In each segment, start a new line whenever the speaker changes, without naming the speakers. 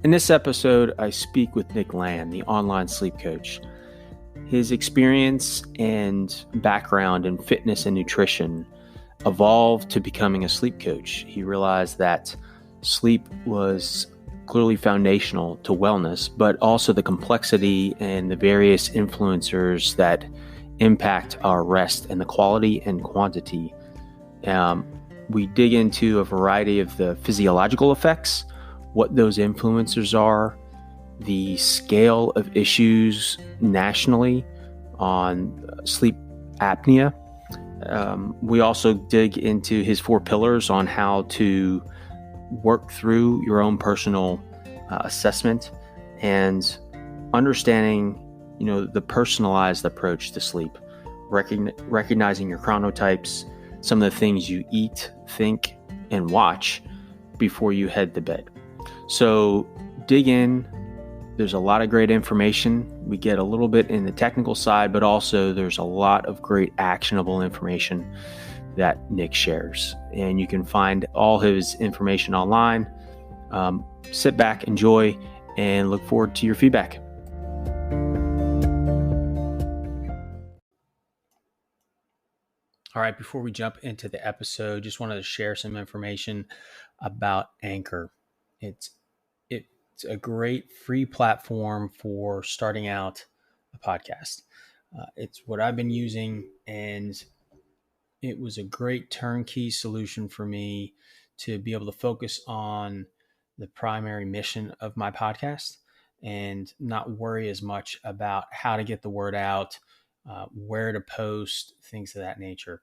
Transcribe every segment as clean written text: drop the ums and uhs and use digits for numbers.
In this episode, I speak with Nick Lambe, the online sleep coach. His experience and background in fitness and nutrition evolved to becoming a sleep coach. He realized that sleep was clearly foundational to wellness, but also the complexity and the various influencers that impact our rest and the quality and quantity. We dig into a variety of the physiological effects, what those influencers are, the scale of issues nationally on sleep apnea. We also dig into his 4 pillars on how to work through your own personal assessment and understanding, the personalized approach to sleep, recognizing your chronotypes, some of the things you eat, think, and watch before you head to bed. So dig in. There's a lot of great information. We get a little bit in the technical side, but also there's a lot of great actionable information that Nick shares. And you can find all his information online. Sit back, enjoy, and look forward to your feedback. All right, before we jump into the episode, just wanted to share some information about Anchor. It's a great free platform for starting out a podcast. It's what I've been using, and it was a great turnkey solution for me to be able to focus on the primary mission of my podcast and not worry as much about how to get the word out, where to post, things of that nature.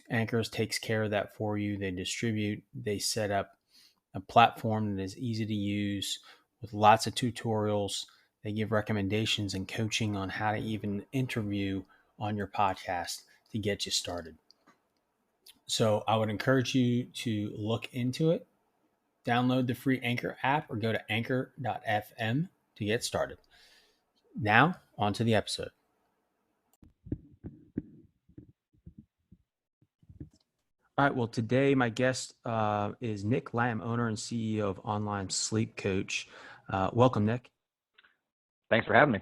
Anchor takes care of that for you. They distribute, they set up a platform that is easy to use with lots of tutorials. They give recommendations and coaching on how to even interview on your podcast to get you started. So I would encourage you to look into it, download the free Anchor app, or go to anchor.fm to get started. Now, on to the episode. All right, well, today my guest is Nick Lambe, owner and CEO of Online Sleep Coach. Welcome, Nick.
Thanks for having me.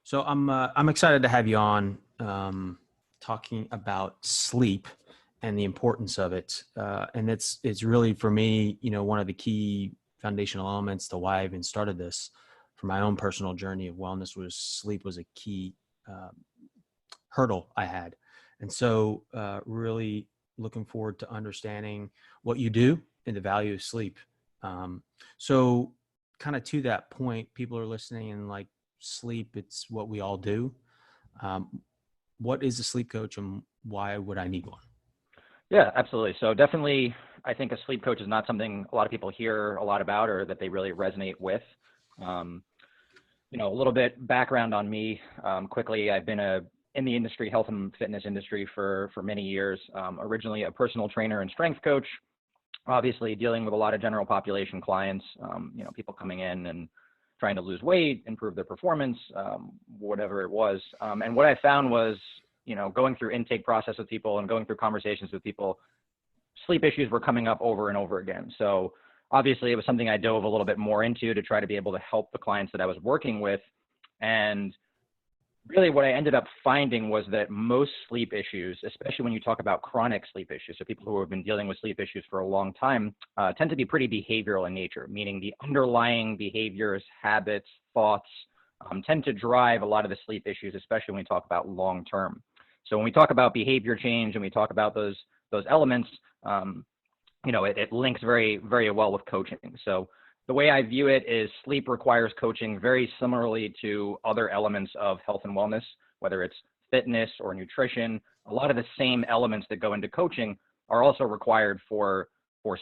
So I'm excited to have you on talking about sleep and the importance of it. And it's really, for me, one of the key foundational elements to why I even started this. For my own personal journey of wellness, was sleep was a key hurdle I had. And so really looking forward to understanding what you do and the value of sleep. So kind of to that point, people are listening and like, sleep, it's what we all do. What is a sleep coach and why would I need one?
Yeah, absolutely. So definitely, I think a sleep coach is not something a lot of people hear a lot about or that they really resonate with. A little bit background on me quickly. I've been in the industry, health and fitness industry for many years. Originally a personal trainer and strength coach, obviously dealing with a lot of general population clients, people coming in and trying to lose weight, improve their performance, whatever it was. And what I found was, going through intake process with people and going through conversations with people, sleep issues were coming up over and over again. So obviously it was something I dove a little bit more into to try to be able to help the clients that I was working with. And really what I ended up finding was that most sleep issues, especially when you talk about chronic sleep issues, so people who have been dealing with sleep issues for a long time, tend to be pretty behavioral in nature, meaning the underlying behaviors, habits, thoughts tend to drive a lot of the sleep issues, especially when we talk about long term. So when we talk about behavior change and we talk about those elements, it links very, very well with coaching. So the way I view it is sleep requires coaching very similarly to other elements of health and wellness, whether it's fitness or nutrition. A lot of the same elements that go into coaching are also required for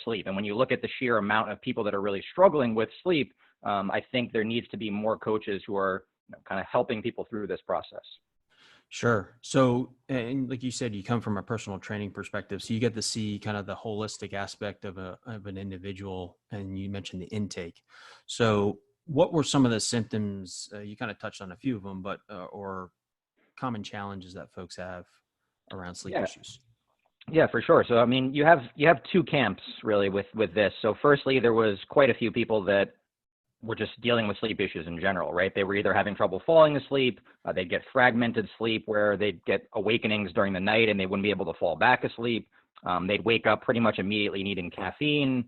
sleep. And when you look at the sheer amount of people that are really struggling with sleep, I think there needs to be more coaches who are kind of helping people through this process.
Sure. So, and like you said, you come from a personal training perspective, so you get to see kind of the holistic aspect of an individual, and you mentioned the intake. So what were some of the symptoms? You kind of touched on a few of them, but or common challenges that folks have around sleep issues?
Yeah, for sure. So, I mean, you have 2 camps really with this. So firstly, there was quite a few people that were just dealing with sleep issues in general, right? They were either having trouble falling asleep, they'd get fragmented sleep where they'd get awakenings during the night and they wouldn't be able to fall back asleep. They'd wake up pretty much immediately needing caffeine.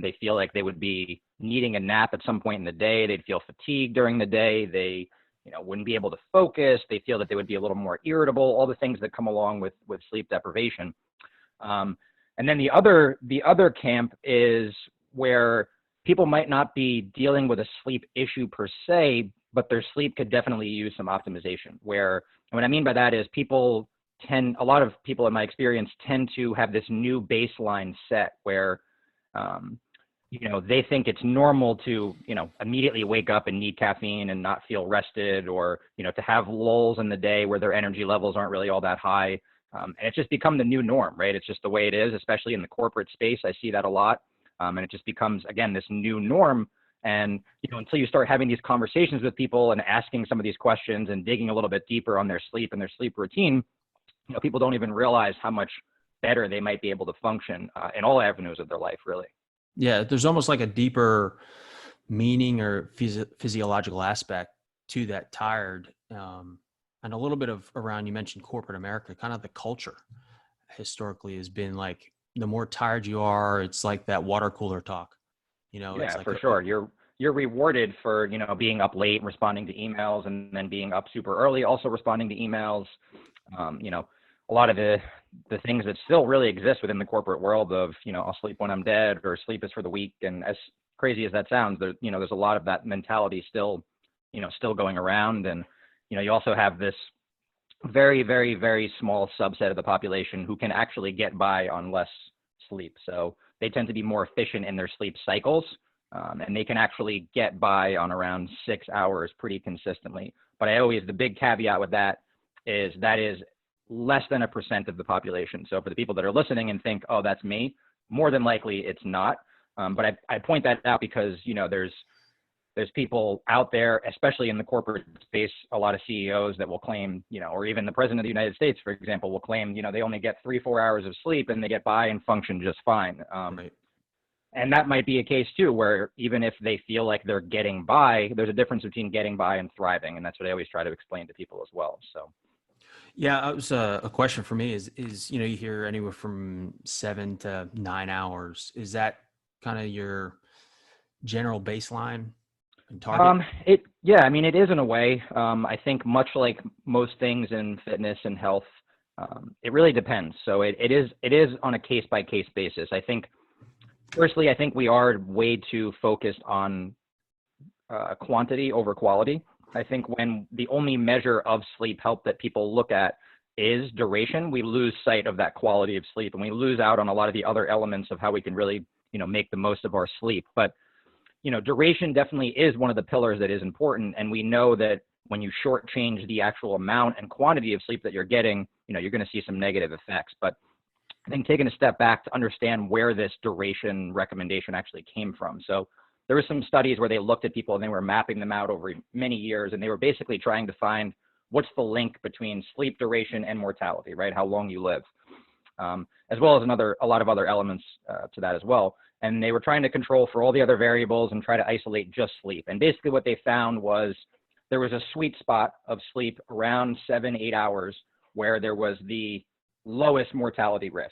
They feel like they would be needing a nap at some point in the day. They'd feel fatigued during the day. They, wouldn't be able to focus. They feel that they would be a little more irritable, all the things that come along with sleep deprivation. And then the other camp is where people might not be dealing with a sleep issue per se, but their sleep could definitely use some optimization. Where, and what I mean by that is a lot of people in my experience tend to have this new baseline set where, they think it's normal to, immediately wake up and need caffeine and not feel rested, or, to have lulls in the day where their energy levels aren't really all that high. And it's just become the new norm, right? It's just the way it is, especially in the corporate space. I see that a lot. And it just becomes, again, this new norm. And, until you start having these conversations with people and asking some of these questions and digging a little bit deeper on their sleep and their sleep routine, people don't even realize how much better they might be able to function in all avenues of their life, really.
Yeah, there's almost like a deeper meaning or physiological aspect to that tired. And a little bit of around, you mentioned corporate America, kind of the culture historically has been like, the more tired you are, it's like that water cooler talk,
Yeah,
it's like
for sure. You're rewarded for, being up late and responding to emails, and then being up super early, also responding to emails. A lot of the things that still really exist within the corporate world of, I'll sleep when I'm dead, or sleep is for the weak. And as crazy as that sounds, there's a lot of that mentality still going around. And, you also have this very, very, very small subset of the population who can actually get by on less sleep. So they tend to be more efficient in their sleep cycles, and they can actually get by on around 6 hours pretty consistently. But the big caveat with that is less than 1% of the population. So for the people that are listening and think, oh, that's me, more than likely it's not. But I point that out because, there's people out there, especially in the corporate space, a lot of CEOs that will claim, or even the president of the United States, for example, will claim, they only get 3-4 hours of sleep and they get by and function just fine.
Right.
And that might be a case too, where even if they feel like they're getting by, there's a difference between getting by and thriving. And that's what I always try to explain to people as well. So.
Yeah, it was a question for me is, you hear anywhere from 7 to 9 hours. Is that kind of your general baseline and target?
It is in a way. I think much like most things in fitness and health, it really depends. So it is on a case by case basis. I think we are way too focused on quantity over quality. I think when the only measure of sleep health that people look at is duration, we lose sight of that quality of sleep, and we lose out on a lot of the other elements of how we can really, make the most of our sleep. But, duration definitely is one of the pillars that is important. And we know that when you shortchange the actual amount and quantity of sleep that you're getting, you're going to see some negative effects. But I think taking a step back to understand where this duration recommendation actually came from. So there were some studies where they looked at people and they were mapping them out over many years, and they were basically trying to find what's the link between sleep duration and mortality, right? How long you live, as well as a lot of other elements to that as well. And they were trying to control for all the other variables and try to isolate just sleep. And basically what they found was there was a sweet spot of sleep around 7-8 hours where there was the lowest mortality risk.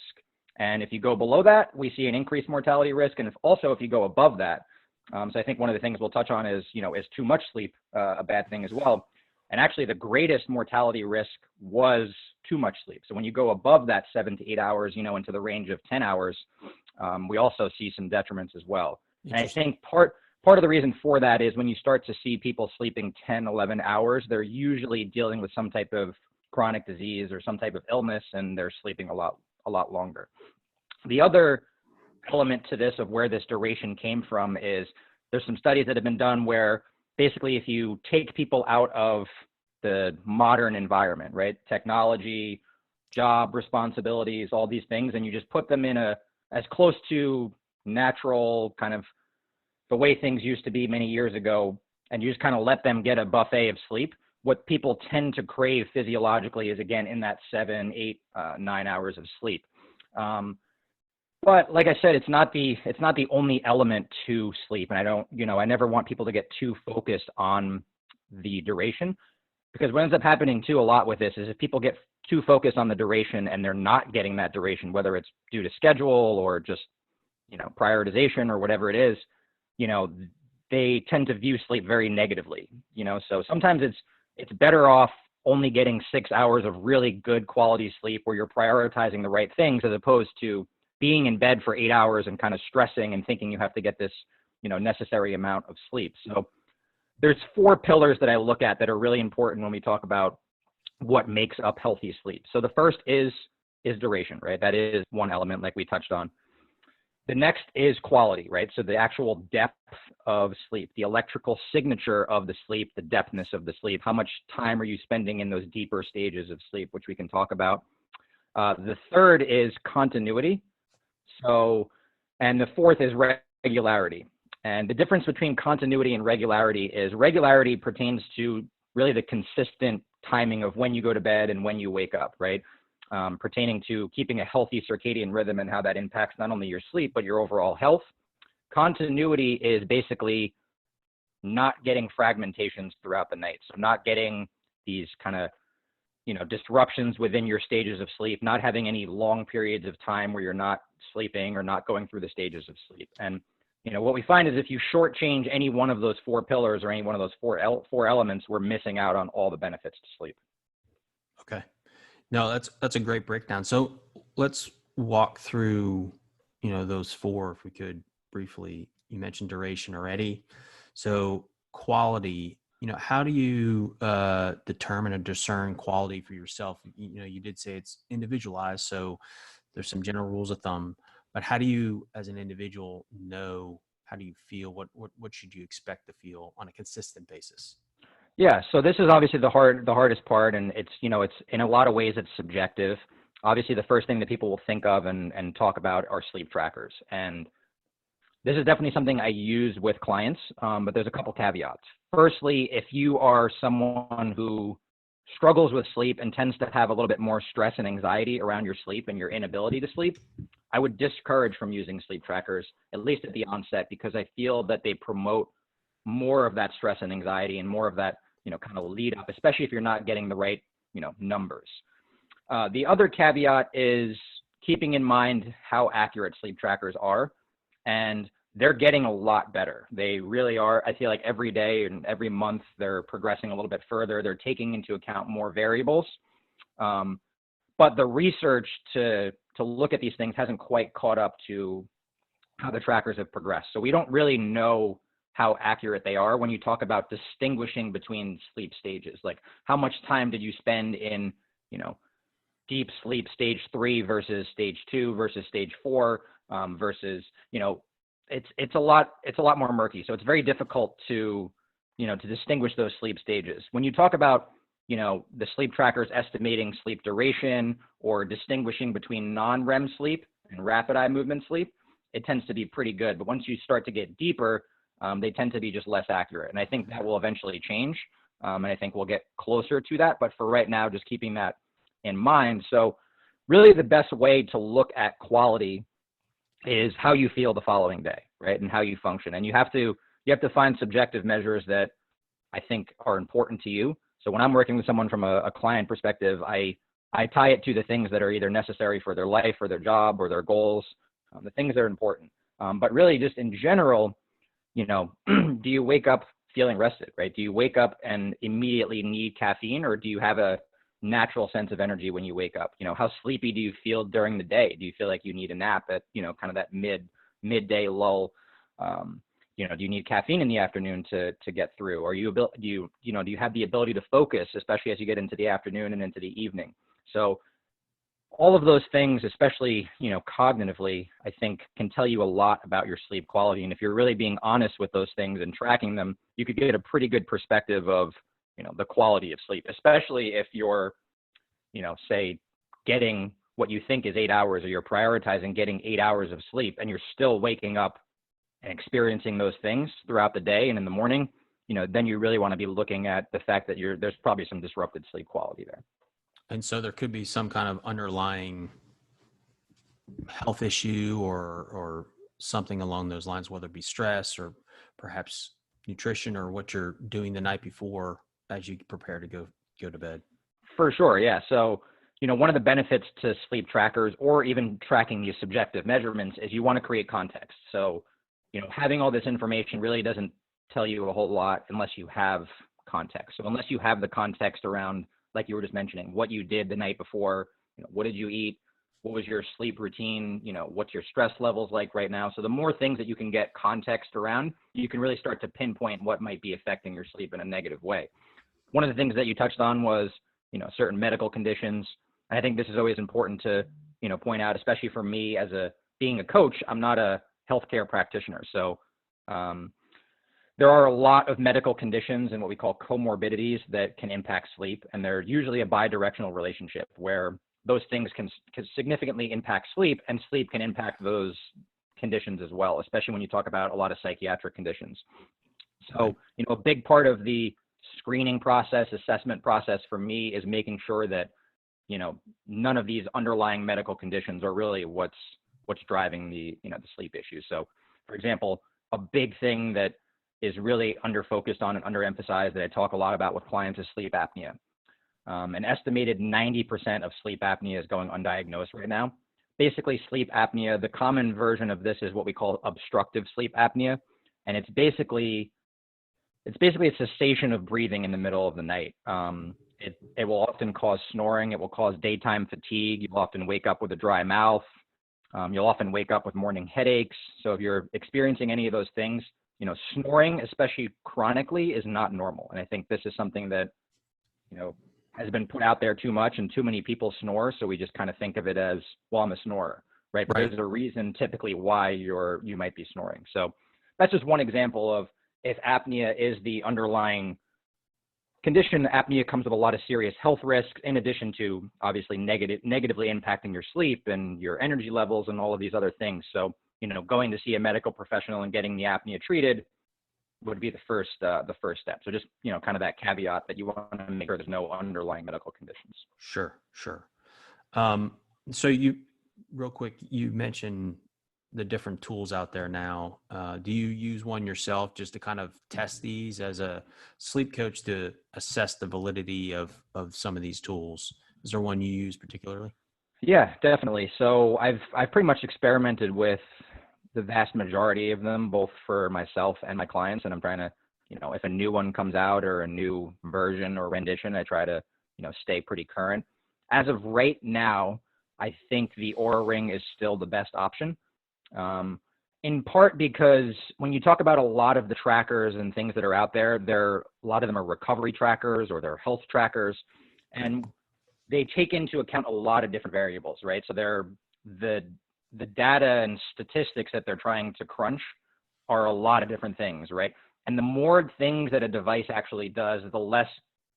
And if you go below that, we see an increased mortality risk. And if you go above that, so I think one of the things we'll touch on is, is too much sleep a bad thing as well? And actually the greatest mortality risk was too much sleep. So when you go above that 7 to 8 hours, into the range of 10 hours, we also see some detriments as well. And I think part of the reason for that is when you start to see people sleeping 10, 11 hours, they're usually dealing with some type of chronic disease or some type of illness, and they're sleeping a lot longer. The other element to this of where this duration came from is there's some studies that have been done where basically if you take people out of the modern environment, right, technology, job responsibilities, all these things, and you just put them in as close to natural kind of the way things used to be many years ago, and you just kind of let them get a buffet of sleep, what people tend to crave physiologically is, again, in that 7, 8, 9 hours of sleep. But like I said, it's not the only element to sleep. And I never want people to get too focused on the duration, because what ends up happening too a lot with this is if people get too focused on the duration and they're not getting that duration, whether it's due to schedule or just, prioritization or whatever it is, they tend to view sleep very negatively, so sometimes it's better off only getting 6 hours of really good quality sleep where you're prioritizing the right things, as opposed to being in bed for 8 hours and kind of stressing and thinking you have to get this, necessary amount of sleep. So there's 4 pillars that I look at that are really important when we talk about what makes up healthy sleep. So the first is duration, right? That is one element like we touched on. The next is quality, right? So the actual depth of sleep, the electrical signature of the sleep, the depthness of the sleep, how much time are you spending in those deeper stages of sleep, which we can talk about. The third is continuity. And the fourth is regularity. And the difference between continuity and regularity is regularity pertains to really the consistent timing of when you go to bed and when you wake up, right? Pertaining to keeping a healthy circadian rhythm and how that impacts not only your sleep, but your overall health. Continuity is basically not getting fragmentations throughout the night. So not getting these kind of, disruptions within your stages of sleep, not having any long periods of time where you're not sleeping or not going through the stages of sleep. And, what we find is if you shortchange any one of those 4 pillars or any one of those four elements, we're missing out on all the benefits to sleep.
Okay. No, that's a great breakdown. So let's walk through, those 4, if we could briefly. You mentioned duration already. So quality, how do you determine or discern quality for yourself? You did say it's individualized, so there's some general rules of thumb, but how do you, as an individual, know, how do you feel? What should you expect to feel on a consistent basis?
Yeah, so this is obviously the hardest part, and it's in a lot of ways it's subjective. Obviously, the first thing that people will think of and talk about are sleep trackers, and this is definitely something I use with clients, but there's a couple caveats. Firstly, if you are someone who struggles with sleep and tends to have a little bit more stress and anxiety around your sleep and your inability to sleep, I would discourage from using sleep trackers, at least at the onset, because I feel that they promote more of that stress and anxiety and more of that, kind of lead up, especially if you're not getting the right, numbers. The other caveat is keeping in mind how accurate sleep trackers are, and they're getting a lot better. They really are. I feel like every day and every month they're progressing a little bit further. They're taking into account more variables. But the research to look at these things hasn't quite caught up to how the trackers have progressed. So we don't really know how accurate they are when you talk about distinguishing between sleep stages. Like how much time did you spend in, deep sleep stage 3 versus stage 2 versus stage 4 versus, it's a lot more murky. So it's very difficult to distinguish those sleep stages. When you talk about, the sleep trackers estimating sleep duration or distinguishing between non-REM sleep and rapid eye movement sleep, it tends to be pretty good. But once you start to get deeper, they tend to be just less accurate. And I think that will eventually change. And I think we'll get closer to that. But for right now, just keeping that in mind. So really the best way to look at quality is how you feel the following day, right? And how you function. And you have to find subjective measures that I think are important to you. So when I'm working with someone from a client perspective, I tie it to the things that are either necessary for their life or their job or their goals, the things that are important. But really just in general, do you wake up feeling rested, right? Do you wake up and immediately need caffeine, or do you have a natural sense of energy when you wake up? How sleepy do you feel during the day? Do you feel like you need a nap at, kind of that midday lull? Do you need caffeine in the afternoon to get through? Or do you have the ability to focus, especially as you get into the afternoon and into the evening? So all of those things, especially, cognitively, I think can tell you a lot about your sleep quality. And if you're really being honest with those things and tracking them, you could get a pretty good perspective of, the quality of sleep, especially if you're, say getting what you think is 8 hours, or you're prioritizing getting 8 hours of sleep and you're still waking up and experiencing those things throughout the day and in the morning, then you really want to be looking at the fact that there's probably some disrupted sleep quality there.
And so there could be some kind of underlying health issue or something along those lines, whether it be stress or perhaps nutrition or what you're doing the night before as you prepare to go to bed.
For sure, yeah. So, one of the benefits to sleep trackers or even tracking these subjective measurements is you want to create context. So, having all this information really doesn't tell you a whole lot unless you have context. So unless you have the context around, like you were just mentioning, what you did the night before, what did you eat? What was your sleep routine? What's your stress levels like right now? So the more things that you can get context around, you can really start to pinpoint what might be affecting your sleep in a negative way. One of the things that you touched on was, certain medical conditions. And I think this is always important to, point out, especially for me as being a coach. I'm not a healthcare practitioner. So there are a lot of medical conditions and what we call comorbidities that can impact sleep. And they're usually a bi-directional relationship where those things can significantly impact sleep, and sleep can impact those conditions as well, especially when you talk about a lot of psychiatric conditions. So, a big part of the screening process, assessment process for me is making sure that, none of these underlying medical conditions are really what's driving the sleep issues. So, for example, a big thing that is really under-focused on and under-emphasized that I talk a lot about with clients is sleep apnea. An estimated 90% of sleep apnea is going undiagnosed right now. Basically, sleep apnea, the common version of this is what we call obstructive sleep apnea. And it's basically a cessation of breathing in the middle of the night. It will often cause snoring. It will cause daytime fatigue. You'll often wake up with a dry mouth. You'll often wake up with morning headaches. So if you're experiencing any of those things, snoring, especially chronically, is not normal. And I think this is something that, has been put out there too much, and too many people snore. So we just kind of think of it as, well, I'm a snorer, right? But there's a reason typically why you might be snoring. So that's just one example of, if apnea is the underlying condition, apnea comes with a lot of serious health risks, in addition to obviously negatively impacting your sleep and your energy levels and all of these other things. So, going to see a medical professional and getting the apnea treated would be the first step. So just, kind of that caveat that you want to make sure there's no underlying medical conditions.
Sure. So real quick, you mentioned the different tools out there now. Do you use one yourself just to kind of test these as a sleep coach to assess the validity of some of these tools? Is there one you use particularly?
Yeah, definitely. So I've pretty much experimented with the vast majority of them, both for myself and my clients. And I'm trying to, if a new one comes out or a new version or rendition, I try to, stay pretty current. As of right now, I think the Oura Ring is still the best option. In part because when you talk about a lot of the trackers and things that are out there, a lot of them are recovery trackers or they're health trackers, and they take into account a lot of different variables, right? So the data and statistics that they're trying to crunch are a lot of different things, right? And the more things that a device actually does, the less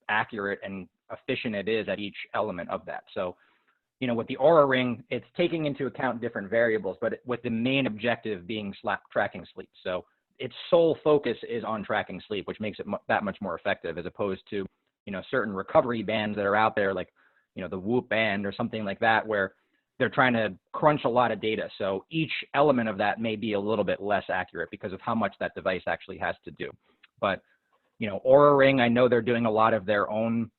accurate and efficient it is at each element of that. So, with the Oura Ring, it's taking into account different variables, but with the main objective being tracking sleep. So its sole focus is on tracking sleep, which makes it that much more effective, as opposed to, certain recovery bands that are out there, like, the Whoop band or something like that, where they're trying to crunch a lot of data. So each element of that may be a little bit less accurate because of how much that device actually has to do. But, Oura Ring, I know they're doing a lot of their own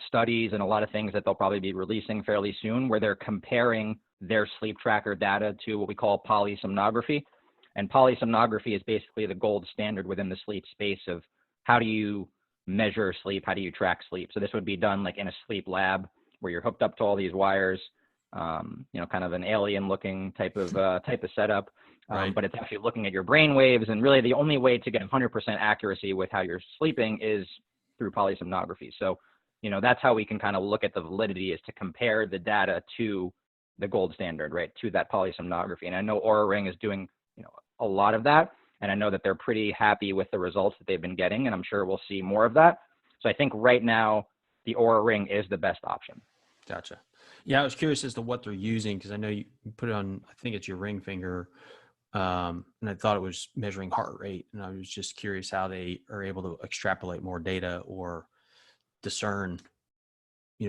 studies and a lot of things that they'll probably be releasing fairly soon, where they're comparing their sleep tracker data to what we call polysomnography. And polysomnography is basically the gold standard within the sleep space of how do you measure sleep, how do you track sleep. So this would be done like in a sleep lab where you're hooked up to all these wires, kind of an alien looking type of setup.
Right.
But it's actually looking at your brain waves, and really the only way to get 100% accuracy with how you're sleeping is through polysomnography. So, that's how we can kind of look at the validity, is to compare the data to the gold standard, right, to that polysomnography. And I know Oura Ring is doing, a lot of that, and I know that they're pretty happy with the results that they've been getting, and I'm sure we'll see more of that. So I think right now the Oura Ring is the best option.
Gotcha. Yeah, I was curious as to what they're using, because I know you put it on, I think it's your ring finger, and I thought it was measuring heart rate, and I was just curious how they are able to extrapolate more data or discern,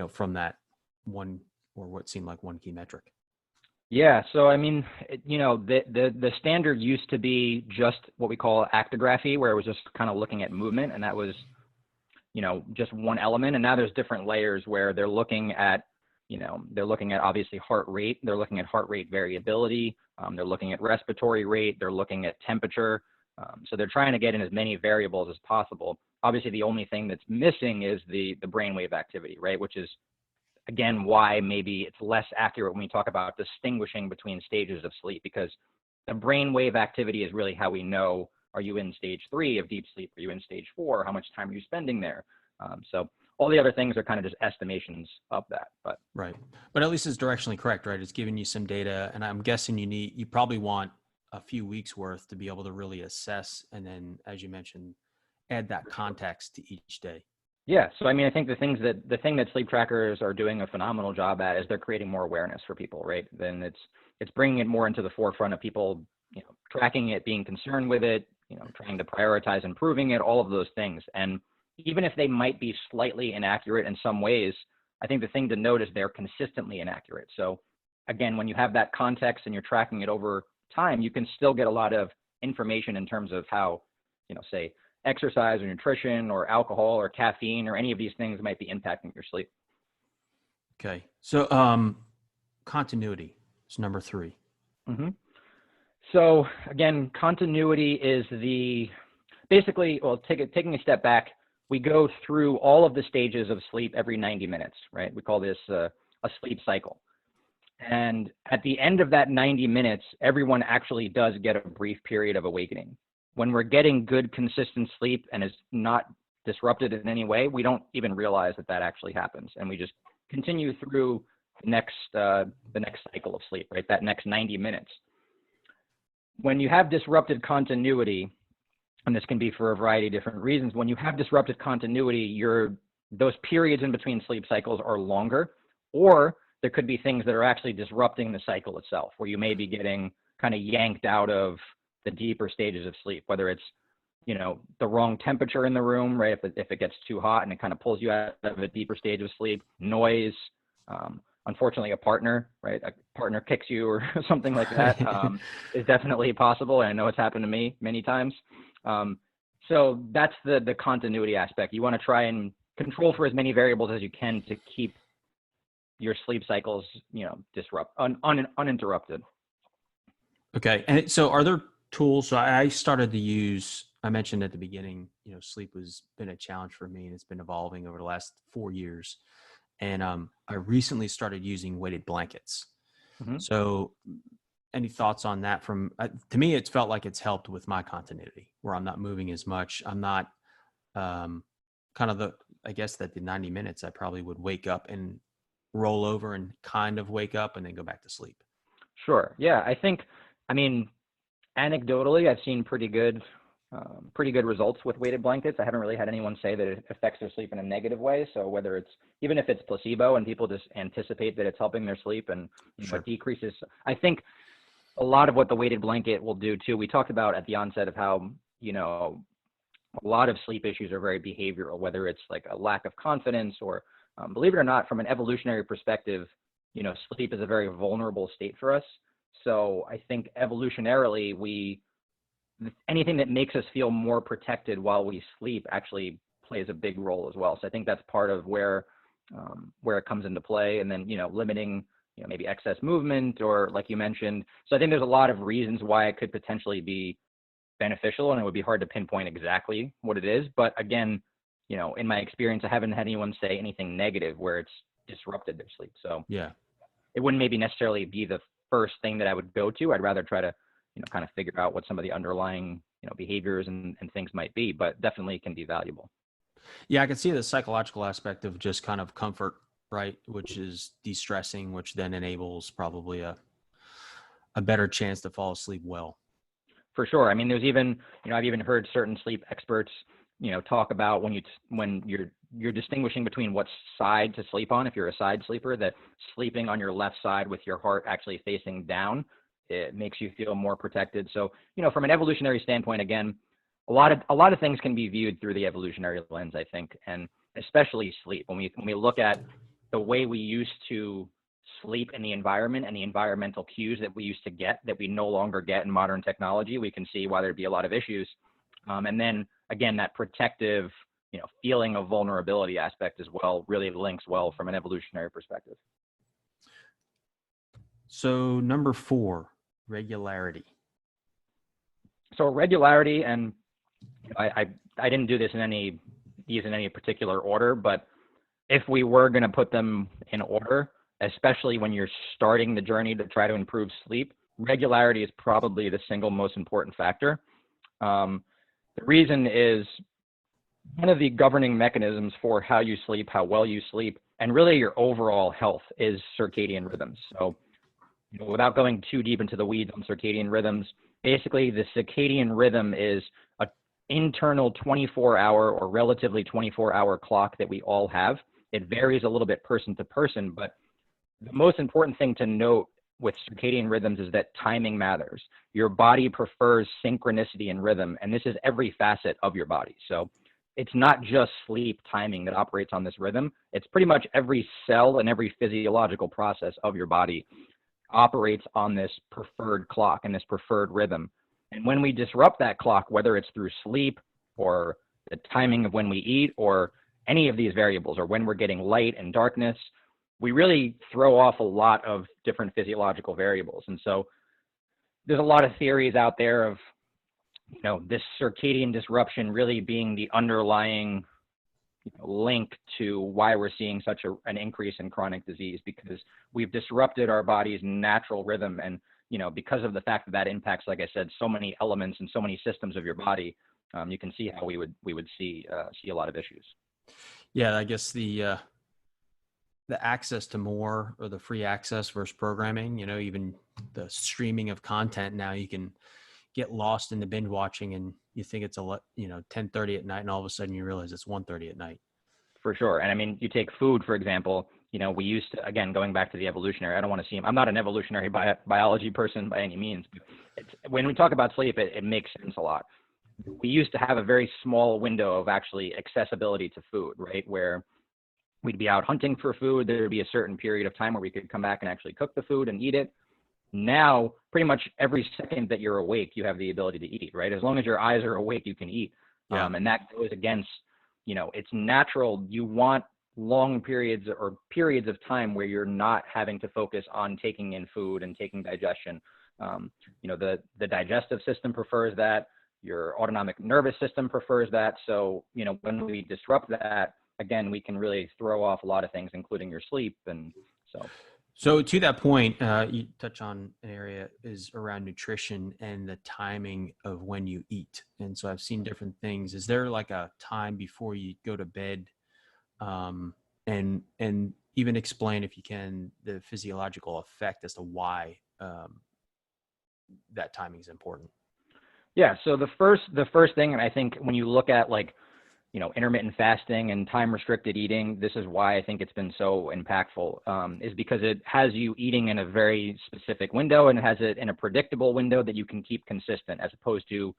from that one, or what seemed like one key metric.
Yeah, so I mean, the standard used to be just what we call actigraphy, where it was just kind of looking at movement, and that was, just one element. And now there's different layers where they're looking at obviously heart rate, they're looking at heart rate variability, they're looking at respiratory rate, they're looking at temperature. So they're trying to get in as many variables as possible. Obviously, the only thing that's missing is the brainwave activity, right? Which is, again, why maybe it's less accurate when we talk about distinguishing between stages of sleep, because the brainwave activity is really how we know, are you in stage 3 of deep sleep? Are you in stage 4? How much time are you spending there? So all the other things are kind of just estimations of that. But
Right. But at least it's directionally correct, right? It's giving you some data, and I'm guessing you probably want a few weeks worth to be able to really assess. And then, as you mentioned, add that context to each day.
yeah, so I mean, I think the thing that sleep trackers are doing a phenomenal job at is they're creating more awareness for people, right? Then it's bringing it more into the forefront of people, tracking it, being concerned with it, trying to prioritize improving it, all of those things. And even if they might be slightly inaccurate in some ways, I think the thing to note is they're consistently inaccurate. So again, when you have that context and you're tracking it over time, you can still get a lot of information in terms of how, say, exercise or nutrition or alcohol or caffeine or any of these things might be impacting your sleep.
Okay. So continuity is number 3.
Mm-hmm. So again, continuity is basically, well, taking a step back, we go through all of the stages of sleep every 90 minutes, right? We call this a sleep cycle. And at the end of that 90 minutes, everyone actually does get a brief period of awakening. When we're getting good, consistent sleep and is not disrupted in any way, we don't even realize that actually happens. And we just continue through the next cycle of sleep, right? That next 90 minutes. When you have disrupted continuity, and this can be for a variety of different reasons, when you have disrupted continuity, those periods in between sleep cycles are longer, or there could be things that are actually disrupting the cycle itself, where you may be getting kind of yanked out of the deeper stages of sleep, whether it's, the wrong temperature in the room, right? If it gets too hot and it kind of pulls you out of a deeper stage of sleep, noise, unfortunately a partner, right? A partner kicks you or something like that is definitely possible. And I know it's happened to me many times. So that's the continuity aspect. You want to try and control for as many variables as you can to keep your sleep cycles, uninterrupted.
Okay. And so are there tools? So I started to use, I mentioned at the beginning, sleep has been a challenge for me, and it's been evolving over the last 4 years. And I recently started using weighted blankets. Mm-hmm. So any thoughts on that? To me, it's felt like it's helped with my continuity, where I'm not moving as much. I'm not I guess that the 90 minutes I probably would wake up and roll over and kind of wake up and then go back to sleep.
Sure. Yeah. I mean, anecdotally, I've seen pretty good results with weighted blankets. I haven't really had anyone say that it affects their sleep in a negative way. So whether even if it's placebo and people just anticipate that it's helping their sleep and
sure.
It decreases, I think a lot of what the weighted blanket will do too. We talked about at the onset of how, a lot of sleep issues are very behavioral, whether it's like a lack of confidence or believe it or not, from an evolutionary perspective, sleep is a very vulnerable state for us. So I think evolutionarily, anything that makes us feel more protected while we sleep actually plays a big role as well. So I think that's part of where it comes into play. And then, limiting, maybe excess movement or like you mentioned. So I think there's a lot of reasons why it could potentially be beneficial, and it would be hard to pinpoint exactly what it is. But again, in my experience, I haven't had anyone say anything negative where it's disrupted their sleep. So
yeah,
it wouldn't maybe necessarily be the first thing that I would go to. I'd rather try to, kind of figure out what some of the underlying, behaviors and things might be, but definitely can be valuable.
Yeah, I can see the psychological aspect of just kind of comfort, right? Which is de-stressing, which then enables probably a better chance to fall asleep well.
For sure. I mean, there's even, I've even heard certain sleep experts, talk about when you're distinguishing between what side to sleep on. If you're a side sleeper, that sleeping on your left side with your heart actually facing down, it makes you feel more protected. So, from an evolutionary standpoint, again, a lot of things can be viewed through the evolutionary lens, I think, and especially sleep. When we look at the way we used to sleep in the environment and the environmental cues that we used to get that we no longer get in modern technology, we can see why there'd be a lot of issues. And then again, that protective, feeling of vulnerability aspect as well really links well from an evolutionary perspective.
So number 4, regularity.
So regularity, and I didn't do this in any particular order, but if we were going to put them in order, especially when you're starting the journey to try to improve sleep, regularity is probably the single most important factor. The reason is one of the governing mechanisms for how you sleep, how well you sleep, and really your overall health is circadian rhythms. So without going too deep into the weeds on circadian rhythms, basically the circadian rhythm is an internal 24-hour or relatively 24-hour clock that we all have. It varies a little bit person to person, but the most important thing to note with circadian rhythms is that timing matters. Your body prefers synchronicity and rhythm, and this is every facet of your body. So it's not just sleep timing that operates on this rhythm. It's pretty much every cell and every physiological process of your body operates on this preferred clock and this preferred rhythm. And when we disrupt that clock, whether it's through sleep or the timing of when we eat or any of these variables, or when we're getting light and darkness, we really throw off a lot of different physiological variables. And so there's a lot of theories out there of, this circadian disruption really being the underlying link to why we're seeing such an increase in chronic disease, because we've disrupted our body's natural rhythm. And, because of the fact that impacts, like I said, so many elements and so many systems of your body, you can see how we would see a lot of issues.
Yeah, I guess the access to more, or the free access versus programming, even the streaming of content now, you can get lost in the binge watching and you think it's 10:30 at night, and all of a sudden you realize it's 1:30 at night.
For sure. And I mean, you take food, for example, we used to, again, going back to the evolutionary, I don't want to I'm not an evolutionary biology person by any means, but when we talk about sleep, it makes sense a lot. We used to have a very small window of actually accessibility to food, right? Where we'd be out hunting for food. There'd be a certain period of time where we could come back and actually cook the food and eat it. Now, pretty much every second that you're awake, you have the ability to eat, right? As long as your eyes are awake, you can eat.
Yeah.
And that goes against, it's natural. You want long periods of time where you're not having to focus on taking in food and taking digestion. The digestive system prefers that. Your autonomic nervous system prefers that. So, when we disrupt that, again, we can really throw off a lot of things, including your sleep. And
so to that point, you touch on an area is around nutrition and the timing of when you eat. And so I've seen different things. Is there like a time before you go to bed? And even explain, if you can, the physiological effect as to why that timing is important.
Yeah. So the first thing, and I think when you look at intermittent fasting and time restricted eating, this is why I think it's been so impactful, is because it has you eating in a very specific window, and it has it in a predictable window that you can keep consistent, as opposed to,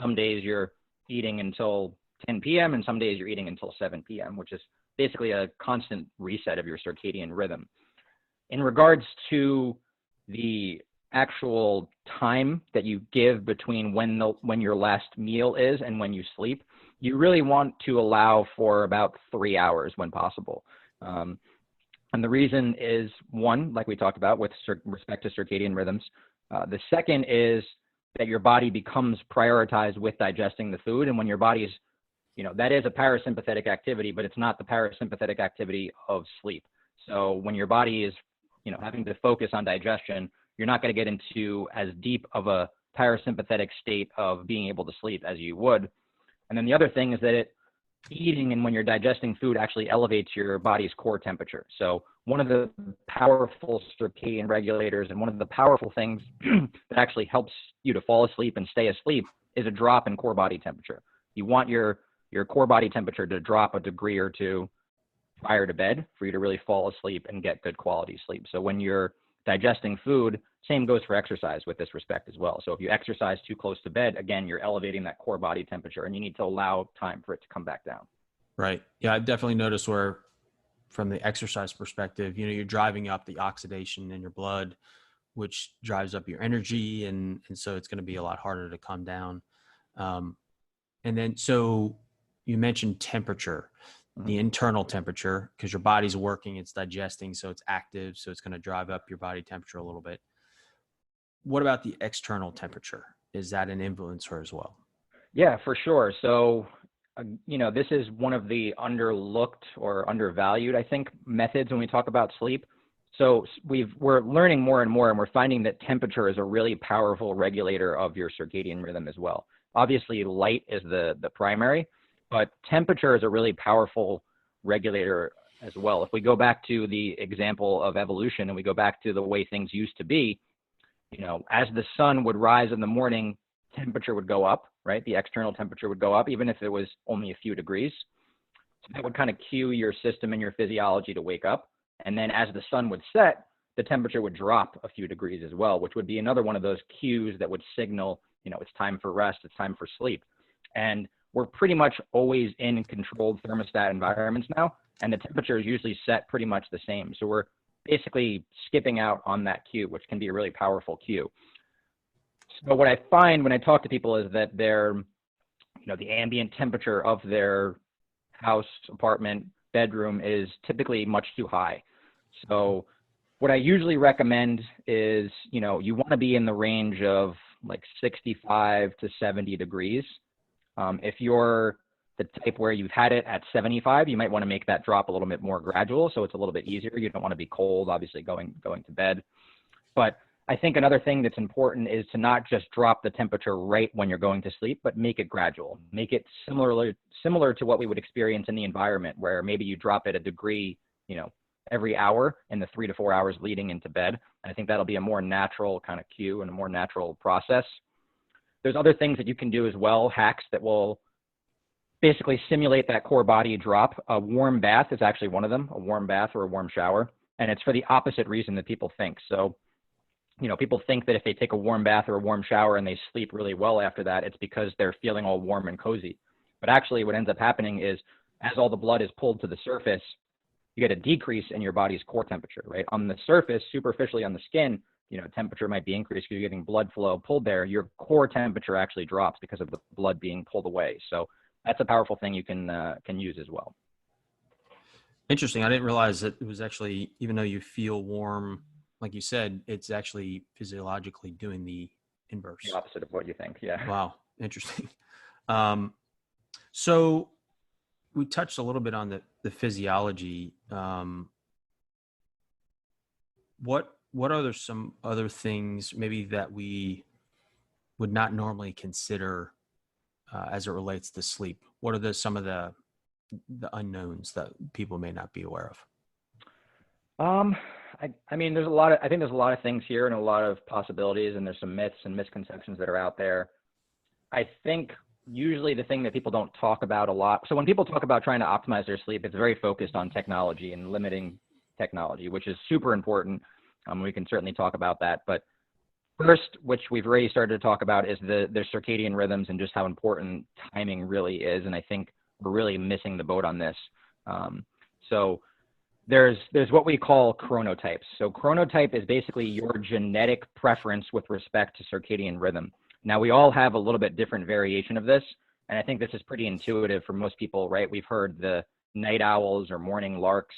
some days you're eating until 10 p.m. and some days you're eating until 7 p.m., which is basically a constant reset of your circadian rhythm. In regards to the actual time that you give between when your last meal is and when you sleep, you really want to allow for about 3 hours when possible. And the reason is, one, like we talked about with respect to circadian rhythms. The second is that your body becomes prioritized with digesting the food. And when your body's, that is a parasympathetic activity, but it's not the parasympathetic activity of sleep. So when your body is, having to focus on digestion, you're not going to get into as deep of a parasympathetic state of being able to sleep as you would. And then the other thing is that eating and when you're digesting food actually elevates your body's core temperature. So one of the powerful circadian regulators and one of the powerful things that actually helps you to fall asleep and stay asleep is a drop in core body temperature. You want your core body temperature to drop a degree or two prior to bed for you to really fall asleep and get good quality sleep. So when you're digesting food, same goes for exercise with this respect as well. So if you exercise too close to bed, again, you're elevating that core body temperature, and you need to allow time for it to come back down.
Right. Yeah, I've definitely noticed where from the exercise perspective, you're driving up the oxidation in your blood, which drives up your energy. And so it's going to be a lot harder to come down. And then, so you mentioned temperature, the internal temperature, because your body's working, it's digesting, so it's active. So it's going to drive up your body temperature a little bit. What about the external temperature? Is that an influencer as well?
Yeah, for sure. So, this is one of the underlooked or undervalued, I think, methods when we talk about sleep. So we're learning more and more, and we're finding that temperature is a really powerful regulator of your circadian rhythm as well. Obviously, light is the primary, but temperature is a really powerful regulator as well. If we go back to the example of evolution and we go back to the way things used to be, as the sun would rise in the morning, temperature would go up, right? The external temperature would go up, even if it was only a few degrees. So that would kind of cue your system and your physiology to wake up. And then as the sun would set, the temperature would drop a few degrees as well, which would be another one of those cues that would signal, it's time for rest, it's time for sleep. And we're pretty much always in controlled thermostat environments now, and the temperature is usually set pretty much the same. So we're basically skipping out on that cue, which can be a really powerful cue. So what I find when I talk to people is that the ambient temperature of their house, apartment, bedroom is typically much too high. So what I usually recommend is, you want to be in the range of like 65 to 70 degrees. If you're the type where you've had it at 75, you might want to make that drop a little bit more gradual, so it's a little bit easier. You don't want to be cold, obviously, going to bed. But I think another thing that's important is to not just drop the temperature right when you're going to sleep, but make it gradual. Make it similar to what we would experience in the environment, where maybe you drop it a degree, every hour in the 3 to 4 hours leading into bed. And I think that'll be a more natural kind of cue and a more natural process. There's other things that you can do as well, hacks that will basically simulate that core body drop. A warm bath is actually one of them, a warm bath or a warm shower. And it's for the opposite reason that people think. So, people think that if they take a warm bath or a warm shower and they sleep really well after that, it's because they're feeling all warm and cozy. But actually what ends up happening is, as all the blood is pulled to the surface, you get a decrease in your body's core temperature, right? On the surface, superficially on the skin, temperature might be increased because you're getting blood flow pulled there. Your core temperature actually drops because of the blood being pulled away. So that's a powerful thing you can use as well.
Interesting. I didn't realize that it was actually, even though you feel warm, like you said, it's actually physiologically doing the inverse.
The opposite of what you think. Yeah.
Wow. Interesting. So we touched a little bit on the physiology. What are there some other things maybe that we would not normally consider as it relates to sleep? What are some of the unknowns that people may not be aware of?
I think there's a lot of things here and a lot of possibilities, and there's some myths and misconceptions that are out there. I think usually the thing that people don't talk about a lot. So when people talk about trying to optimize their sleep, it's very focused on technology and limiting technology, which is super important. We can certainly talk about that. But first, which we've already started to talk about, is the circadian rhythms and just how important timing really is. And I think we're really missing the boat on this. So there's what we call chronotypes. So chronotype is basically your genetic preference with respect to circadian rhythm. Now, we all have a little bit different variation of this, and I think this is pretty intuitive for most people, right? We've heard the night owls or morning larks.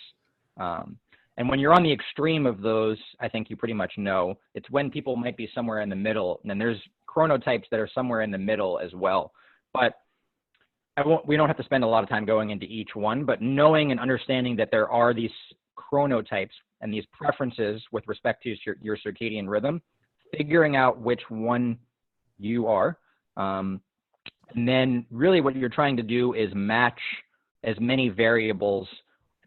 And when you're on the extreme of those, I think you pretty much know. It's when people might be somewhere in the middle, and then there's chronotypes that are somewhere in the middle as well. But we don't have to spend a lot of time going into each one, but knowing and understanding that there are these chronotypes and these preferences with respect to your circadian rhythm, figuring out which one you are. And then really what you're trying to do is match as many variables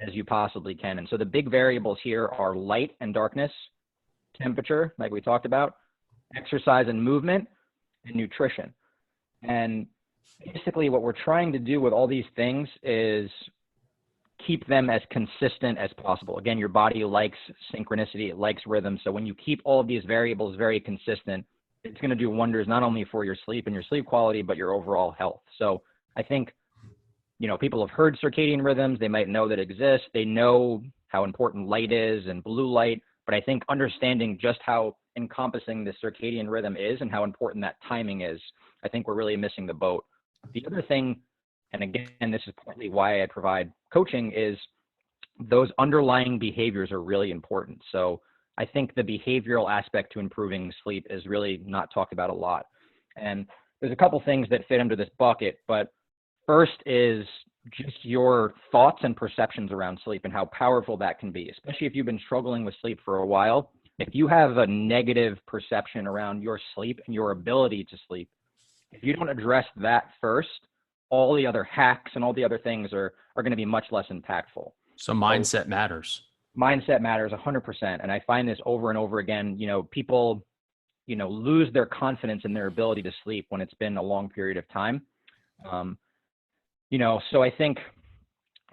as you possibly can. And so the big variables here are light and darkness, temperature, like we talked about, exercise and movement, and nutrition. And basically what we're trying to do with all these things is keep them as consistent as possible. Again, your body likes synchronicity, it likes rhythm. So when you keep all of these variables very consistent, it's going to do wonders not only for your sleep and your sleep quality, but your overall health. So I think People have heard circadian rhythms. They might know that exist. They know how important light is and blue light. But I think understanding just how encompassing the circadian rhythm is and how important that timing is, I think we're really missing the boat. The other thing, and again, this is partly why I provide coaching, is those underlying behaviors are really important. So I think the behavioral aspect to improving sleep is really not talked about a lot. And there's a couple things that fit under this bucket, but first is just your thoughts and perceptions around sleep and how powerful that can be, especially if you've been struggling with sleep for a while. If you have a negative perception around your sleep and your ability to sleep, if you don't address that first, all the other hacks and all the other things are going to be much less impactful.
So mindset matters.
Mindset matters 100%. And I find this over and over again. People, lose their confidence in their ability to sleep when it's been a long period of time. So I think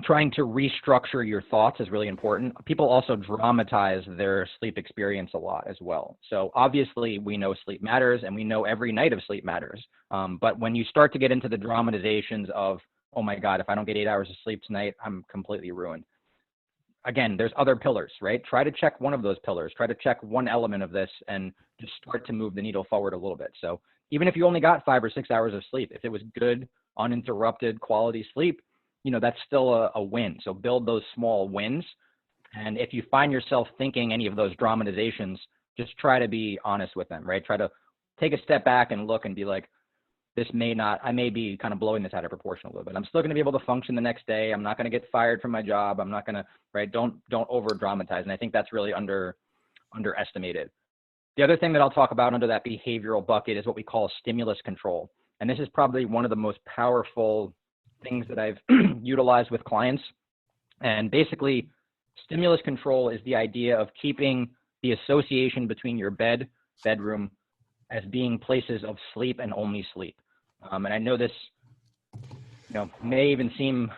trying to restructure your thoughts is really important. People also dramatize their sleep experience a lot as well. So obviously we know sleep matters and we know every night of sleep matters. But when you start to get into the dramatizations of, oh my God, if I don't get 8 hours of sleep tonight, I'm completely ruined. Again, there's other pillars, right? Try to check one of those pillars. Try to check one element of this and just start to move the needle forward a little bit. So even if you only got 5 or 6 hours of sleep, if it was good, uninterrupted quality sleep, that's still a win. So build those small wins. And if you find yourself thinking any of those dramatizations, just try to be honest with them, right? Try to take a step back and look and be like, I may be kind of blowing this out of proportion a little bit. I'm still going to be able to function the next day. I'm not going to get fired from my job. I'm not going to, right? Don't over dramatize. And I think that's really underestimated. The other thing that I'll talk about under that behavioral bucket is what we call stimulus control. And this is probably one of the most powerful things that I've utilized with clients. And basically, stimulus control is the idea of keeping the association between your bedroom, as being places of sleep and only sleep. And I know this, may even seem,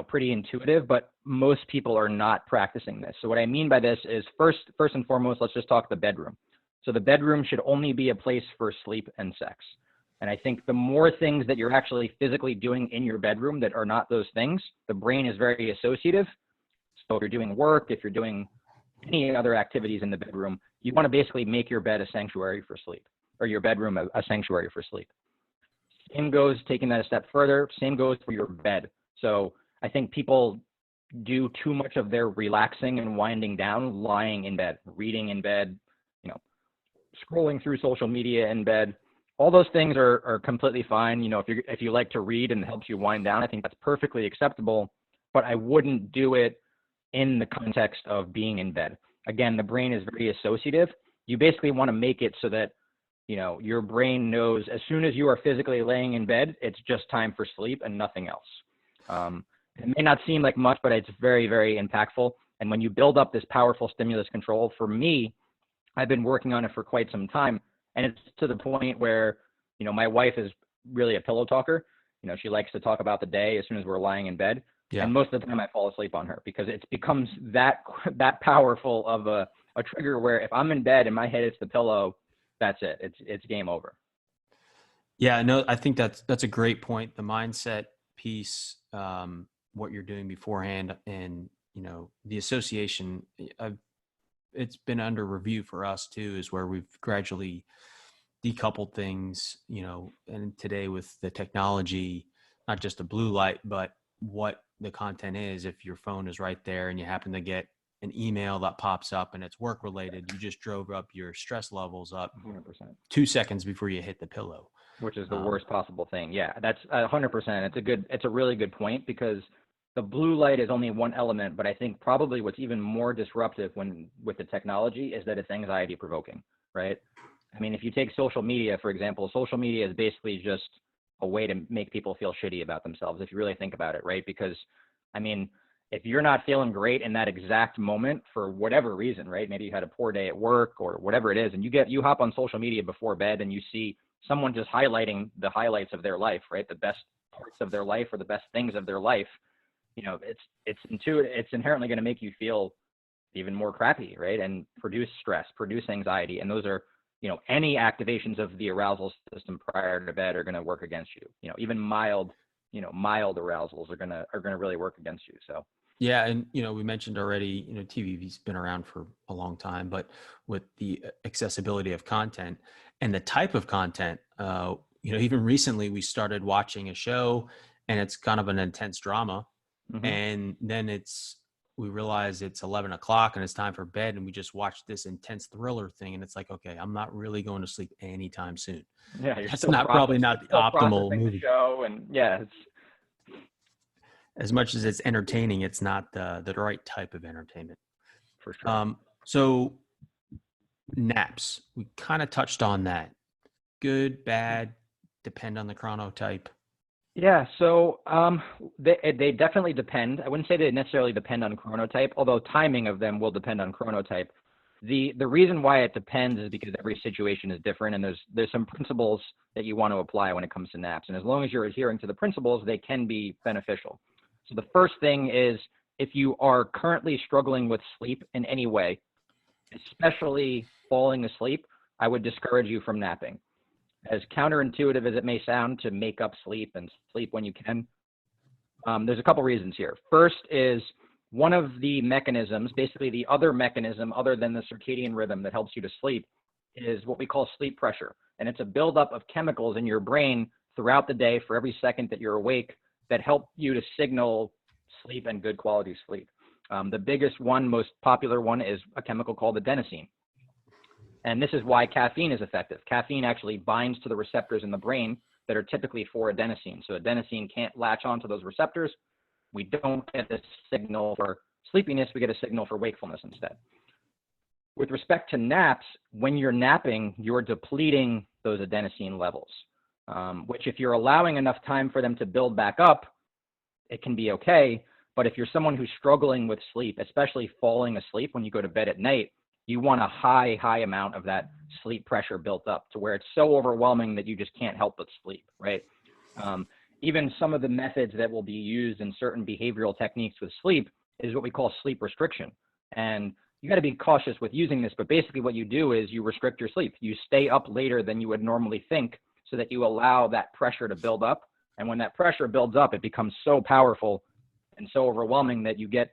pretty intuitive, but most people are not practicing this. So what I mean by this is first and foremost, let's just talk the bedroom. So the bedroom should only be a place for sleep and sex. And I think the more things that you're actually physically doing in your bedroom that are not those things, the brain is very associative. So if you're doing work, if you're doing any other activities in the bedroom, you want to basically make your bed a sanctuary for sleep, or your bedroom a sanctuary for sleep. Same goes, taking that a step further, same goes for your bed. So I think people do too much of their relaxing and winding down lying in bed, reading in bed, scrolling through social media in bed. All those things are completely fine. If you like to read and it helps you wind down, I think that's perfectly acceptable, but I wouldn't do it in the context of being in bed. Again, the brain is very associative. You basically want to make it so that, your brain knows as soon as you are physically laying in bed, it's just time for sleep and nothing else. It may not seem like much, but it's very, very impactful. And when you build up this powerful stimulus control, for me, I've been working on it for quite some time. And it's to the point where, my wife is really a pillow talker. She likes to talk about the day as soon as we're lying in bed. Yeah. And most of the time I fall asleep on her because it becomes that powerful of a trigger where if I'm in bed and my head hits the pillow, that's it. It's game over.
Yeah, no, I think that's a great point. The mindset piece, what you're doing beforehand, and the association. It's been under review for us too, is where we've gradually decoupled things. And today with the technology, not just the blue light, but what the content is. If your phone is right there and you happen to get an email that pops up and it's work related, you just drove up your stress levels up
100%.
2 seconds before you hit the pillow,
which is the worst possible thing. Yeah, that's 100%. It's a really good point, because the blue light is only one element, but I think probably what's even more disruptive with the technology is that it's anxiety provoking, right? I mean, if you take social media, for example, social media is basically just a way to make people feel shitty about themselves, if you really think about it, right? Because, I mean, if you're not feeling great in that exact moment for whatever reason, right? Maybe you had a poor day at work or whatever it is, and you hop on social media before bed and you see someone just highlighting the highlights of their life, right? The best parts of their life or the best things of their life. It's inherently going to make you feel even more crappy, right? And produce stress, produce anxiety. And those are, any activations of the arousal system prior to bed are going to work against you. Even mild mild arousals are gonna really work against you. So.
Yeah, and we mentioned already, TV's been around for a long time, but with the accessibility of content and the type of content, even recently we started watching a show, and it's kind of an intense drama, and then we realize it's 11 o'clock and it's time for bed, and we just watched this intense thriller thing, and it's like, okay, I'm not really going to sleep anytime soon.
Yeah, you're
That's
still
probably not the optimal movie.
The show, and yeah,
as much as it's entertaining, it's not the right type of entertainment.
For sure.
So naps, we kind of touched on that. Good, bad, depend on the chronotype.
Yeah, so they definitely depend. I wouldn't say they necessarily depend on chronotype, although timing of them will depend on chronotype. The reason why it depends is because every situation is different, and there's some principles that you want to apply when it comes to naps. And as long as you're adhering to the principles, they can be beneficial. So the first thing is, if you are currently struggling with sleep in any way, especially falling asleep, I would discourage you from napping. As counterintuitive as it may sound to make up sleep and sleep when you can, there's a couple reasons here. First is, one of the mechanisms, basically the other mechanism other than the circadian rhythm that helps you to sleep, is what we call sleep pressure. And it's a buildup of chemicals in your brain throughout the day for every second that you're awake that help you to signal sleep and good quality sleep. The biggest one, most popular one, is a chemical called adenosine. And this is why caffeine is effective. Caffeine actually binds to the receptors in the brain that are typically for adenosine. So adenosine can't latch onto those receptors. We don't get a signal for sleepiness, we get a signal for wakefulness instead. With respect to naps, when you're napping, you're depleting those adenosine levels, which if you're allowing enough time for them to build back up, it can be okay. But if you're someone who's struggling with sleep, especially falling asleep when you go to bed at night, you want a high amount of that sleep pressure built up to where it's so overwhelming that you just can't help but sleep, right? Even some of the methods that will be used in certain behavioral techniques with sleep is what we call sleep restriction. And you got to be cautious with using this, but basically what you do is you restrict your sleep. You stay up later than you would normally think so that you allow that pressure to build up. And when that pressure builds up, it becomes so powerful and so overwhelming that you get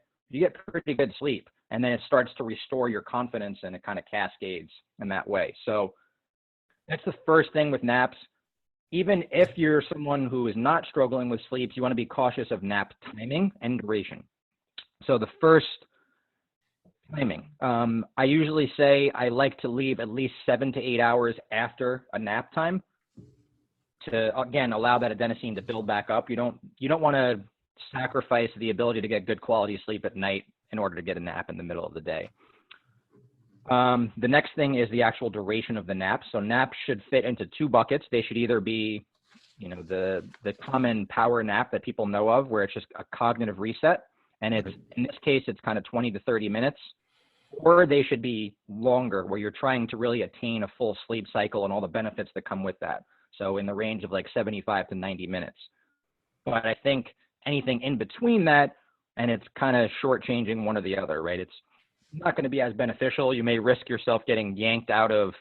pretty good sleep. And then it starts to restore your confidence, and it kind of cascades in that way. So that's the first thing with naps. Even if you're someone who is not struggling with sleep, you want to be cautious of nap timing and duration. So the first, timing. I usually say I like to leave at least 7 to 8 hours after a nap time to, again, allow that adenosine to build back up. You don't want to sacrifice the ability to get good quality sleep at night in order to get a nap in the middle of the day. The next thing is the actual duration of the nap. So naps should fit into two buckets. They should either be, the common power nap that people know of, where it's just a cognitive reset. And it's, in this case, it's kind of 20 to 30 minutes. Or they should be longer, where you're trying to really attain a full sleep cycle and all the benefits that come with that. So in the range of like 75 to 90 minutes. But I think anything in between that, and it's kind of shortchanging one or the other, right? It's not going to be as beneficial. You may risk yourself getting yanked out of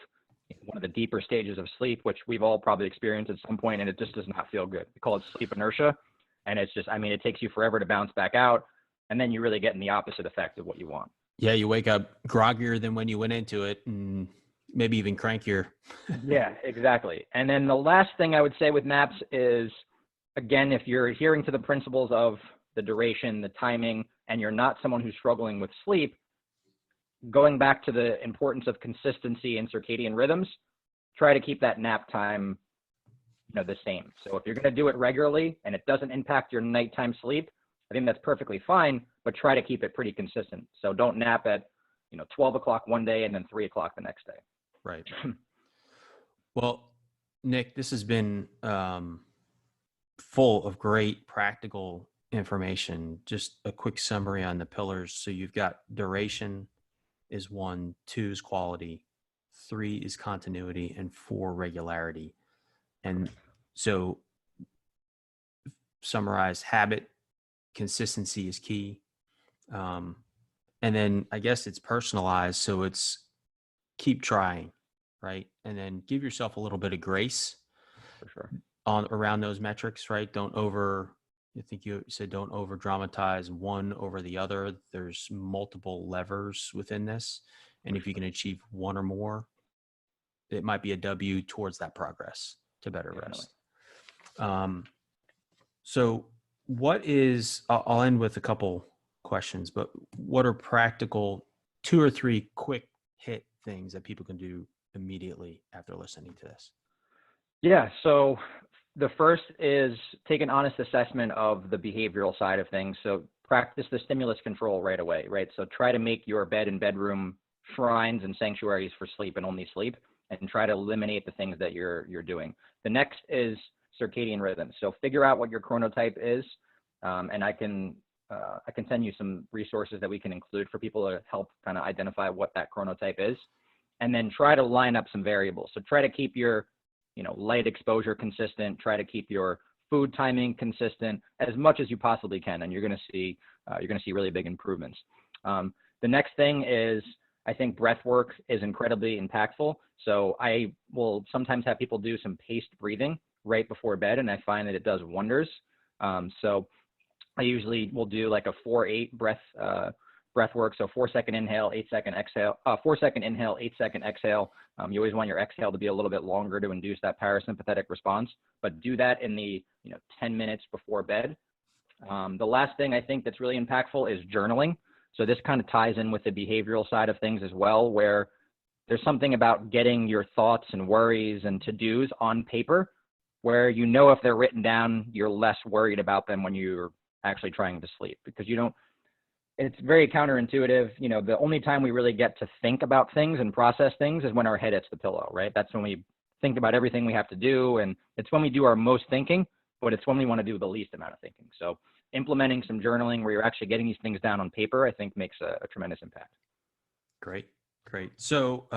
one of the deeper stages of sleep, which we've all probably experienced at some point, and it just does not feel good. We call it sleep inertia. And it's just, it takes you forever to bounce back out. And then you really get in the opposite effect of what you want.
Yeah, you wake up groggier than when you went into it, and maybe even crankier.
Yeah, exactly. And then the last thing I would say with naps is, again, if you're adhering to the principles of the duration, the timing, and you're not someone who's struggling with sleep, going back to the importance of consistency in circadian rhythms, try to keep that nap time, the same. So if you're going to do it regularly and it doesn't impact your nighttime sleep, I think that's perfectly fine, but try to keep it pretty consistent. So don't nap at, 12 o'clock one day and then 3 o'clock the next day.
Right. Well, Nick, this has been full of great practical information. Just a quick summary on the pillars. So you've got duration is 1, 2 is quality, 3 is continuity, and 4 regularity. And so summarize, habit, consistency is key. And then I guess it's personalized. So it's keep trying, right? And then give yourself a little bit of grace.
For sure.
on around those metrics, right? I think you said don't over dramatize one over the other. There's multiple levers within this. And if you can achieve one or more, it might be a W towards that progress to better rest. So I'll end with a couple questions, but what are practical 2 or 3 quick hit things that people can do immediately after listening to this?
Yeah. So the first is take an honest assessment of the behavioral side of things. So practice the stimulus control right away, right? So try to make your bed and bedroom shrines and sanctuaries for sleep and only sleep, and try to eliminate the things that you're doing. The next is circadian rhythms. So figure out what your chronotype is, and I can send you some resources that we can include for people to help kind of identify what that chronotype is, and then try to line up some variables. So try to keep your light exposure consistent, try to keep your food timing consistent as much as you possibly can, and you're going to see really big improvements. The next thing is, I think breath work is incredibly impactful. So I will sometimes have people do some paced breathing right before bed, and I find that it does wonders. So I usually will do like a 4-8 breath work. So 4-second inhale, 8-second exhale, 4-second inhale, 8-second exhale. You always want your exhale to be a little bit longer to induce that parasympathetic response, but do that in the 10 minutes before bed. The last thing I think that's really impactful is journaling. So this kind of ties in with the behavioral side of things as well, where there's something about getting your thoughts and worries and to-dos on paper, where if they're written down, you're less worried about them when you're actually trying to sleep, because it's very counterintuitive. The only time we really get to think about things and process things is when our head hits the pillow, right? That's when we think about everything we have to do, and it's when we do our most thinking, but it's when we want to do the least amount of thinking. So implementing some journaling where you're actually getting these things down on paper, I think makes a tremendous impact. Great.
So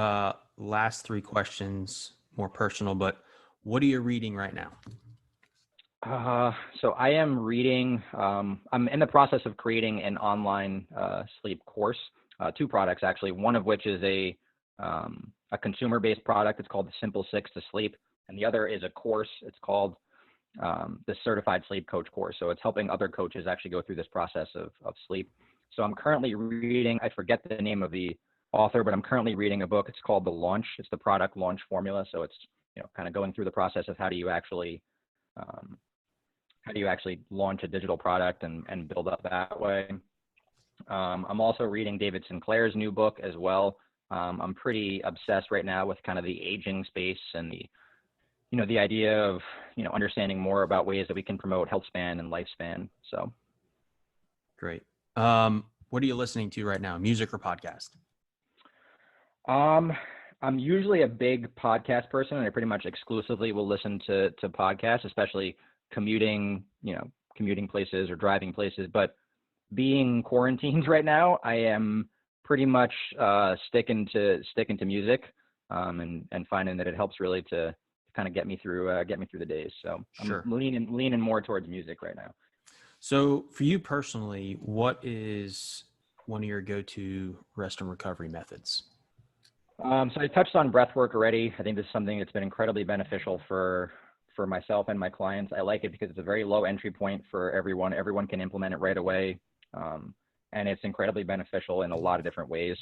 last 3 questions, more personal, but what are you reading right now?
So I am reading, I'm in the process of creating an online sleep course, 2 products actually, one of which is a consumer-based product. It's called the Simple 6 to Sleep. And the other is a course. It's called the Certified Sleep Coach course. So it's helping other coaches actually go through this process of sleep. So I'm currently reading, I forget the name of the author, but I'm currently reading a book. It's called The Launch. It's the product launch formula. So it's, kind of going through the process of how do you actually launch a digital product and build up that way. I'm also reading David Sinclair's new book as well. I'm pretty obsessed right now with kind of the aging space and the idea of, understanding more about ways that we can promote health span and lifespan. So.
Great. What are you listening to right now? Music or podcast?
I'm usually a big podcast person, and I pretty much exclusively will listen to podcasts, especially commuting places or driving places. But being quarantined right now, I am pretty much sticking to music, and finding that it helps really to kind of get me through the days. So
Sure.
I'm leaning more towards music right now.
So for you personally, what is one of your go-to rest and recovery methods?
So I touched on breath work already. I think this is something that's been incredibly beneficial for myself and my clients. I like it because it's a very low entry point for everyone. Everyone can implement it right away. And it's incredibly beneficial in a lot of different ways.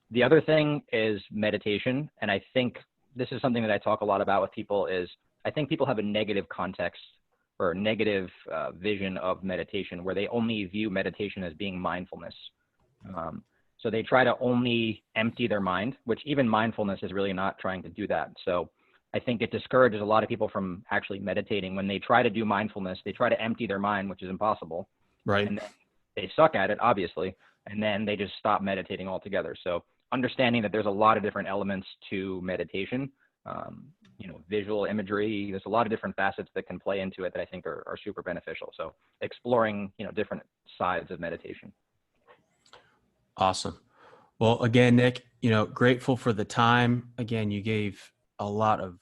The other thing is meditation. And I think this is something that I talk a lot about with people is I think people have a negative context or a negative vision of meditation, where they only view meditation as being mindfulness. So they try to only empty their mind, which even mindfulness is really not trying to do that. So I think it discourages a lot of people from actually meditating. When they try to do mindfulness, they try to empty their mind, which is impossible.
Right.
And then they suck at it, obviously, and then they just stop meditating altogether. So understanding that there's a lot of different elements to meditation, visual imagery, there's a lot of different facets that can play into it that I think are super beneficial. So exploring, different sides of meditation.
Awesome. Well, again, Nick, grateful for the time. Again, you gave a lot of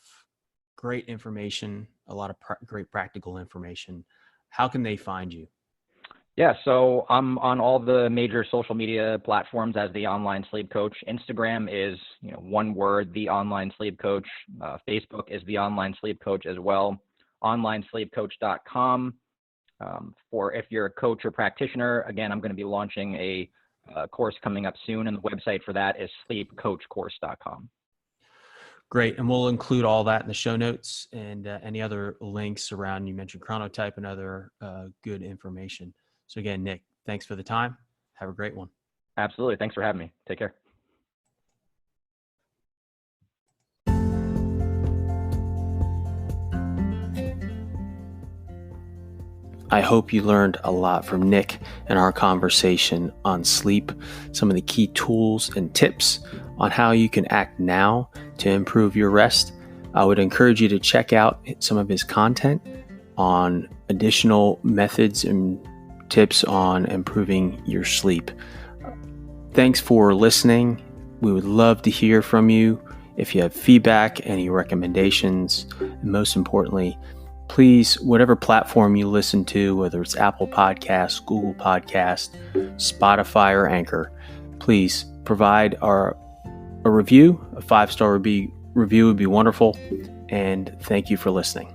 great information, a lot of great practical information. How can they find you?
Yeah, so I'm on all the major social media platforms as the online sleep coach. Instagram is, one word, the online sleep coach. Facebook is the online sleep coach as well. onlinesleepcoach.com. For if you're a coach or practitioner, again, I'm going to be launching a course coming up soon, and the website for that is sleepcoachcourse.com.
Great. And we'll include all that in the show notes and any other links around, you mentioned Chronotype and other good information. So again, Nick, thanks for the time. Have a great one.
Absolutely. Thanks for having me. Take care.
I hope you learned a lot from Nick and our conversation on sleep, some of the key tools and tips on how you can act now to improve your rest. I would encourage you to check out some of his content on additional methods and tips on improving your sleep. Thanks for listening. We would love to hear from you. If you have feedback, any recommendations, and most importantly, please, whatever platform you listen to, whether it's Apple Podcasts, Google Podcasts, Spotify, or Anchor, please provide a review. A 5-star review would be wonderful. And thank you for listening.